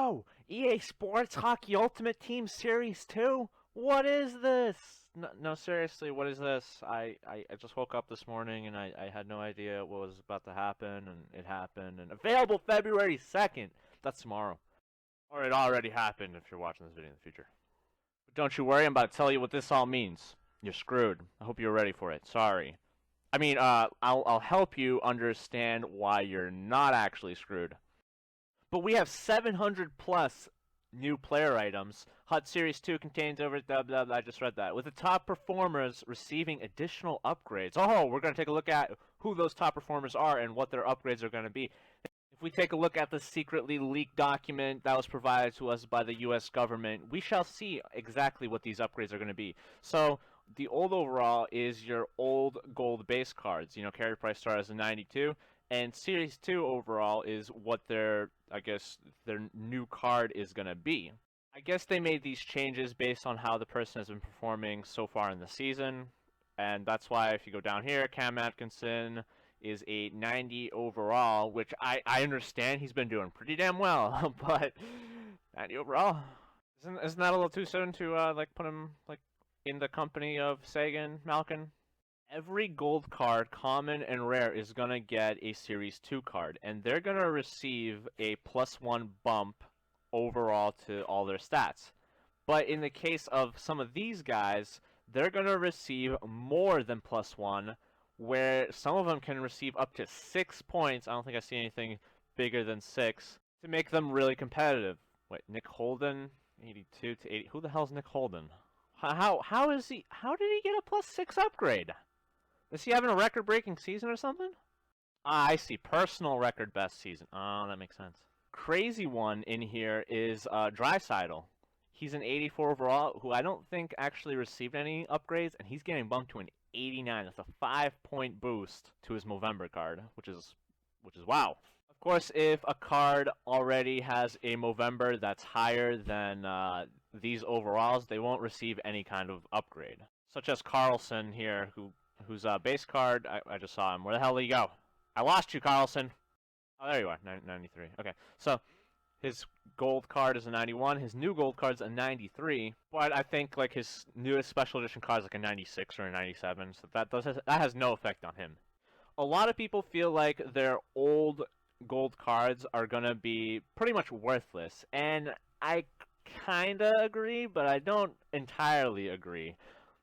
Bro, EA Sports Hockey Ultimate Team Series 2? What is this? No, seriously, what is this? I just woke up this morning and I had no idea what was about to happen, and it happened. And available February 2nd. That's tomorrow. Or it already happened if you're watching this video in the future. But don't you worry, I'm about to tell you what this all means. You're screwed. I hope you're ready for it. Sorry. I mean, I'll help you understand why you're not actually screwed. But we have 700 plus new player items. HUT Series 2 contains over I just read that. With the top performers receiving additional upgrades. Oh, we're going to take a look at who those top performers are and what their upgrades are going to be. If we take a look at the secretly leaked document that was provided to us by the US government, we shall see exactly what these upgrades are going to be. So, the old overall is your old gold base cards. You know, carry price star is a 92. And Series 2 overall is what their new card is going to be. I guess they made these changes based on how the person has been performing so far in the season. And that's why if you go down here, Cam Atkinson is a 90 overall, which I understand he's been doing pretty damn well. But 90 overall, isn't that a little too soon to like put him like in the company of Sagan, Malkin? Every gold card, common and rare, is going to get a Series 2 card, and they're going to receive a +1 bump overall to all their stats. But in the case of some of these guys, they're going to receive more than +1, where some of them can receive up to 6 points. I don't think I see anything bigger than 6 to make them really competitive. Wait, Nick Holden, 82 to 80. Who the hell's Nick Holden? How is he? How did he get a +6 upgrade? Is he having a record-breaking season or something? Ah, I see. Personal record best season. Oh, that makes sense. Crazy one in here is Draisaitl. He's an 84 overall, who I don't think actually received any upgrades, and he's getting bumped to an 89. That's a 5-point boost to his Movember card, which is wow. Of course, if a card already has a Movember that's higher than these overalls, they won't receive any kind of upgrade. Such as Carlson here, whose base card, I just saw him. Where the hell did he go? I lost you, Carlson. Oh, there you are, 93. Okay, so his gold card is a 91. His new gold card's a 93. But I think like his newest special edition card is like a 96 or a 97. So that has no effect on him. A lot of people feel like their old gold cards are gonna be pretty much worthless, and I kinda agree, but I don't entirely agree.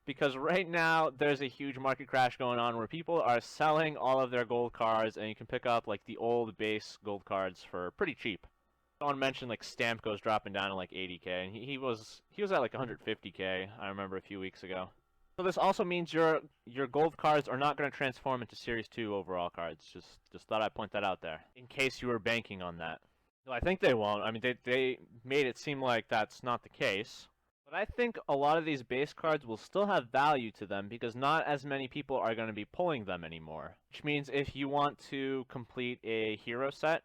Because right now, there's a huge market crash going on where people are selling all of their gold cards, and you can pick up like the old base gold cards for pretty cheap. Someone mentioned like Stamkos dropping down to like 80k, and he was at like 150k. I remember a few weeks ago. So this also means your gold cards are not going to transform into Series 2 overall cards. Just thought I'd point that out there in case you were banking on that. No, I think they won't. I mean, they made it seem like that's not the case. But I think a lot of these base cards will still have value to them because not as many people are going to be pulling them anymore. Which means if you want to complete a hero set,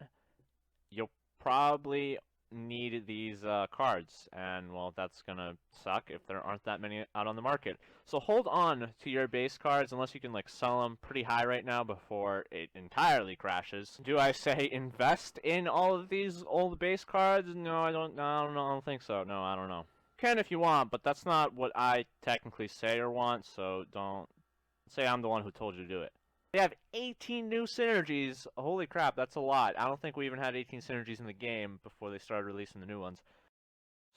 you'll probably need these cards. And, well, that's going to suck if there aren't that many out on the market. So hold on to your base cards unless you can like sell them pretty high right now before it entirely crashes. Do I say invest in all of these old base cards? No, I don't know. I don't think so. No, I don't know. Can if you want, but that's not what I technically say or want, so don't say I'm the one who told you to do it. They have 18 new synergies. Holy crap, that's a lot. I don't think we even had 18 synergies in the game before they started releasing the new ones.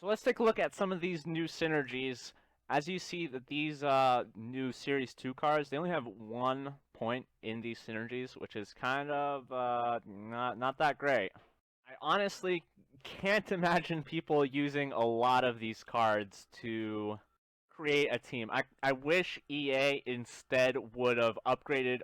So let's take a look at some of these new synergies. As you see that these new Series 2 cards, they only have 1 point in these synergies, which is kind of not that great. I honestly can't imagine people using a lot of these cards to create a team. I wish EA instead would have upgraded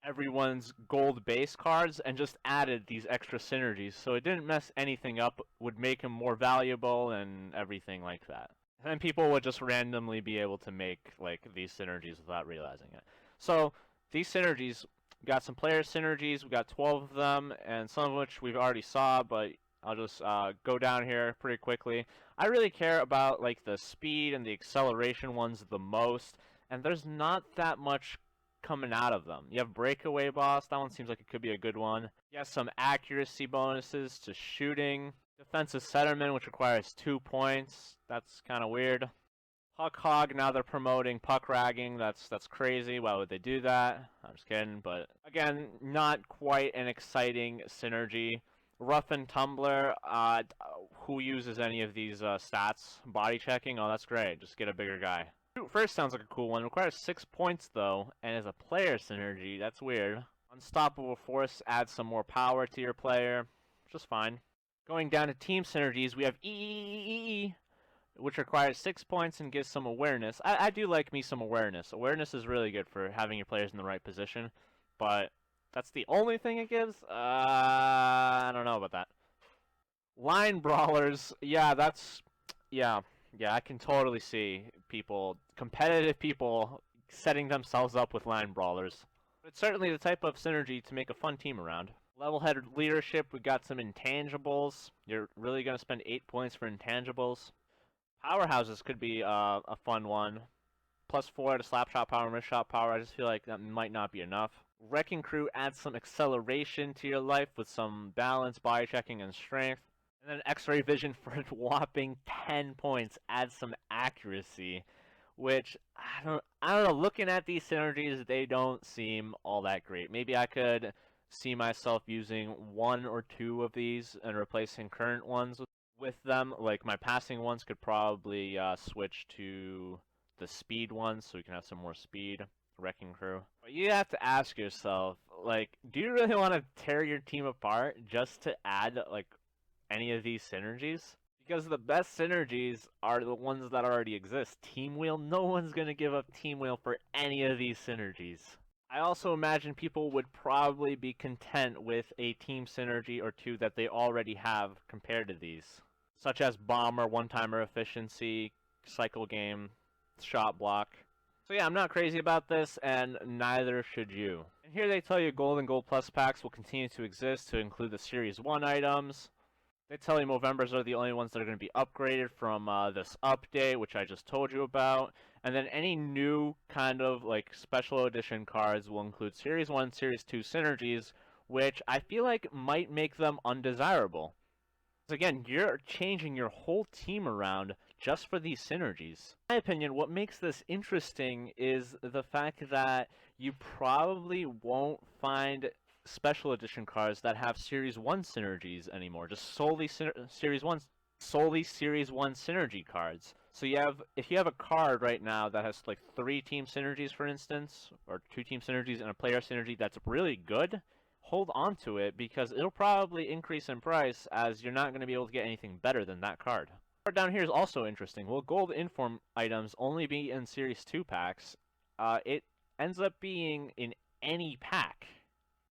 everyone's gold base cards and just added these extra synergies so it didn't mess anything up, would make them more valuable and everything like that. And then people would just randomly be able to make like these synergies without realizing it. So these synergies, we got some player synergies, we got 12 of them, and some of which we've already saw, but I'll just go down here pretty quickly. I really care about like the speed and the acceleration ones the most, and there's not that much coming out of them. You have Breakaway Boss, that one seems like it could be a good one. You have some accuracy bonuses to shooting. Defensive centerman, which requires 2 points. That's kind of weird. Puck hog, now they're promoting puck ragging. That's crazy. Why would they do that? I'm just kidding. But again, not quite an exciting synergy. Rough and tumbler. Who uses any of these stats? Body checking. Oh, that's great. Just get a bigger guy. Shoot first sounds like a cool one. Requires 6 points though, and is a player synergy. That's weird. Unstoppable force adds some more power to your player, which is fine. Going down to team synergies, we have E, which requires 6 points and gives some awareness. I do like me some awareness. Awareness is really good for having your players in the right position, but that's the only thing it gives? I don't know about that. Line brawlers, yeah, yeah, I can totally see competitive people, setting themselves up with line brawlers. It's certainly the type of synergy to make a fun team around. Level-headed leadership, we got some intangibles. You're really going to spend 8 points for intangibles. Powerhouses could be a fun one. +4 to slap shot power, miss shot power. I just feel like that might not be enough. Wrecking Crew adds some acceleration to your life with some balance, body checking, and strength. And then X-ray vision for a whopping 10 points adds some accuracy, which I don't know. Looking at these synergies, they don't seem all that great. Maybe I could see myself using 1 or 2 of these and replacing current ones with them. Like my passing ones could probably switch to the speed ones, so we can have some more speed. Wrecking Crew. But you have to ask yourself, like, do you really want to tear your team apart just to add like any of these synergies? Because the best synergies are the ones that already exist. Team Wheel, no one's going to give up Team Wheel for any of these synergies. I also imagine people would probably be content with a team synergy or 2 that they already have compared to these, such as Bomber, one-timer efficiency, cycle game, shot block. So yeah, I'm not crazy about this, and neither should you. And here they tell you Gold and Gold Plus packs will continue to exist to include the Series 1 items. They tell you Movembers are the only ones that are going to be upgraded from this update, which I just told you about. And then any new kind of like special edition cards will include Series 1, Series 2 synergies, which I feel like might make them undesirable. Because again, you're changing your whole team around just for these synergies. In my opinion, what makes this interesting is the fact that you probably won't find special edition cards that have Series 1 synergies anymore, just solely Series 1 synergy cards. So if you have a card right now that has like 3 team synergies, for instance, or 2 team synergies and a player synergy that's really good, hold on to it, because it'll probably increase in price as you're not going to be able to get anything better than that card. The card down here is also interesting. Will gold inform items only be in Series 2 packs? It ends up being in any pack.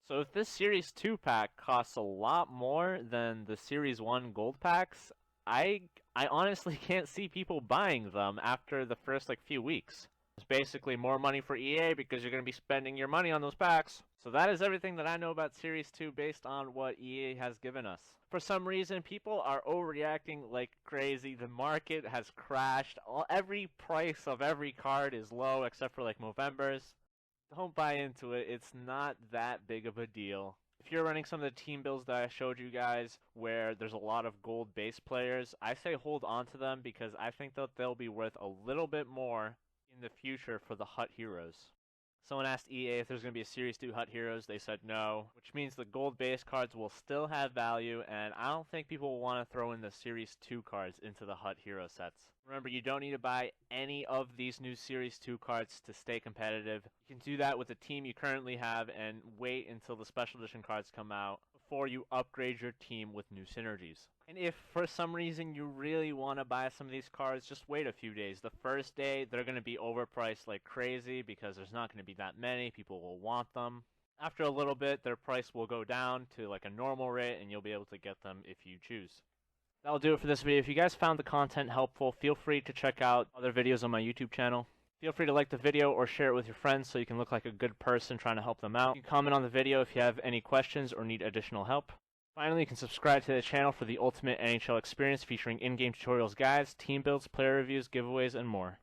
So if this Series 2 pack costs a lot more than the Series 1 gold packs, I honestly can't see people buying them after the first like few weeks. It's basically more money for EA because you're going to be spending your money on those packs. So that is everything that I know about Series 2 based on what EA has given us. For some reason, people are overreacting like crazy. The market has crashed. Every price of every card is low except for like Movembers. Don't buy into it. It's not that big of a deal. If you're running some of the team builds that I showed you guys where there's a lot of gold base players, I say hold on to them because I think that they'll be worth a little bit more in the future for the Hut Heroes. Someone asked EA if there's going to be a Series 2 Hut Heroes. They said no, which means the gold base cards will still have value, and I don't think people will want to throw in the Series 2 cards into the Hut Hero sets. Remember, you don't need to buy any of these new Series 2 cards to stay competitive. You can do that with the team you currently have and wait until the special edition cards come out before you upgrade your team with new synergies. And if for some reason you really want to buy some of these cards, just wait a few days. The first day, they're going to be overpriced like crazy because there's not going to be that many. People will want them. After a little bit, their price will go down to like a normal rate and you'll be able to get them if you choose. That'll do it for this video. If you guys found the content helpful, feel free to check out other videos on my YouTube channel. Feel free to like the video or share it with your friends so you can look like a good person trying to help them out. You can comment on the video if you have any questions or need additional help. Finally, you can subscribe to the channel for the ultimate NHL experience featuring in-game tutorials, guides, team builds, player reviews, giveaways, and more.